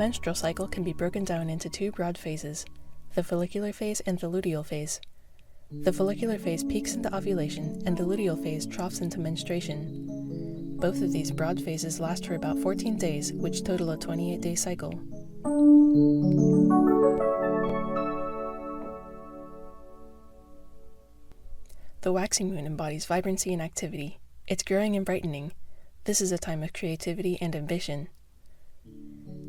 menstrual cycle can be broken down into two broad phases, the follicular phase and the luteal phase. The follicular phase peaks into ovulation, and the luteal phase troughs into menstruation. Both of these broad phases last for about 14 days, which total a 28-day cycle. The waxing moon embodies vibrancy and activity. It's growing and brightening. This is a time of creativity and ambition.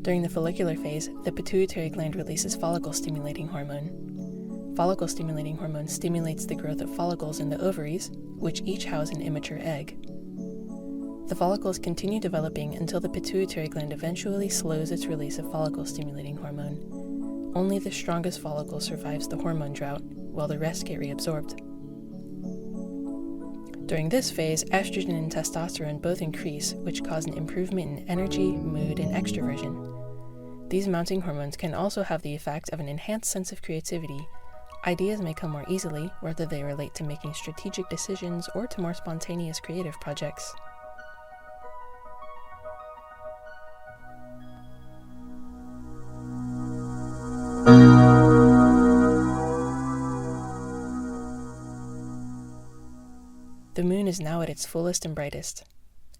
During the follicular phase, the pituitary gland releases follicle-stimulating hormone. Follicle-stimulating hormone stimulates the growth of follicles in the ovaries, which each house an immature egg. The follicles continue developing until the pituitary gland eventually slows its release of follicle-stimulating hormone. Only the strongest follicle survives the hormone drought, while the rest get reabsorbed. During this phase, estrogen and testosterone both increase, which cause an improvement in energy, mood, and extroversion. These mounting hormones can also have the effect of an enhanced sense of creativity. Ideas may come more easily, whether they relate to making strategic decisions or to more spontaneous creative projects. The moon is now at its fullest and brightest.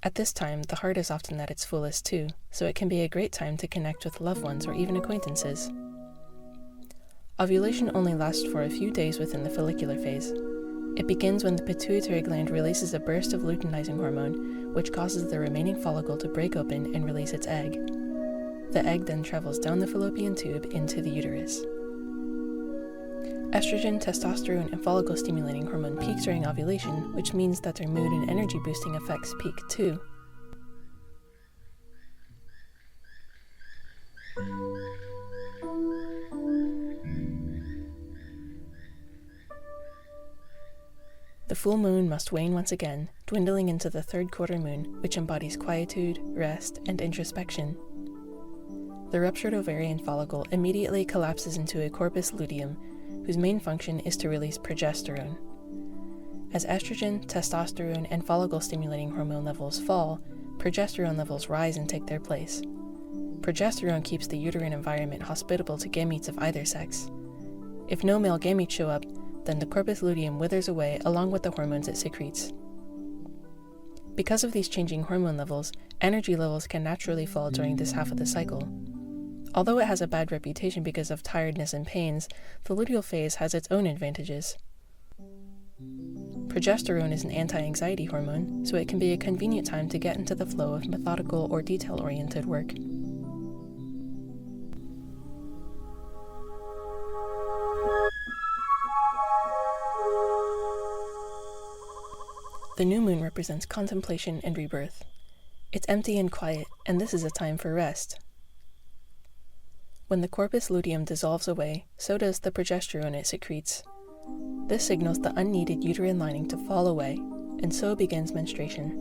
At this time, the heart is often at its fullest too, so it can be a great time to connect with loved ones or even acquaintances. Ovulation only lasts for a few days within the follicular phase. It begins when the pituitary gland releases a burst of luteinizing hormone, which causes the remaining follicle to break open and release its egg. The egg then travels down the fallopian tube into the uterus. Estrogen, testosterone, and follicle-stimulating hormone peak during ovulation, which means that their mood and energy-boosting effects peak too. The full moon must wane once again, dwindling into the third quarter moon, which embodies quietude, rest, and introspection. The ruptured ovarian follicle immediately collapses into a corpus luteum, whose main function is to release progesterone. As estrogen, testosterone, and follicle-stimulating hormone levels fall, progesterone levels rise and take their place. Progesterone keeps the uterine environment hospitable to gametes of either sex. If no male gametes show up, then the corpus luteum withers away along with the hormones it secretes. Because of these changing hormone levels, energy levels can naturally fall during this half of the cycle. Although it has a bad reputation because of tiredness and pains, the luteal phase has its own advantages. Progesterone is an anti-anxiety hormone, so it can be a convenient time to get into the flow of methodical or detail-oriented work. The new moon represents contemplation and rebirth. It's empty and quiet, and this is a time for rest. When the corpus luteum dissolves away, so does the progesterone it secretes. This signals the unneeded uterine lining to fall away, and so begins menstruation.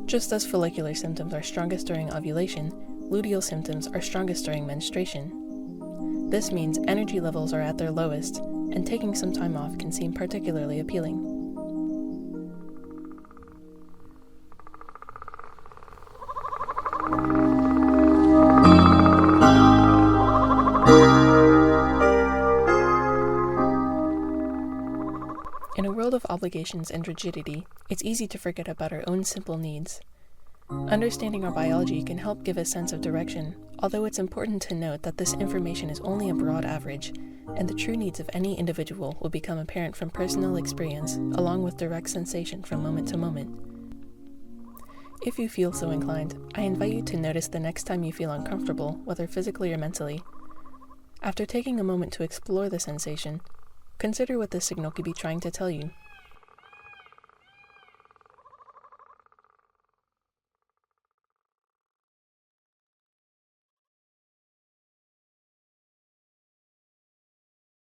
Just as follicular symptoms are strongest during ovulation, luteal symptoms are strongest during menstruation. This means energy levels are at their lowest, and taking some time off can seem particularly appealing. In a world of obligations and rigidity, it's easy to forget about our own simple needs. Understanding our biology can help give a sense of direction, although it's important to note that this information is only a broad average, and the true needs of any individual will become apparent from personal experience, along with direct sensation from moment to moment. If you feel so inclined, I invite you to notice the next time you feel uncomfortable, whether physically or mentally. After taking a moment to explore the sensation, consider what this signal could be trying to tell you.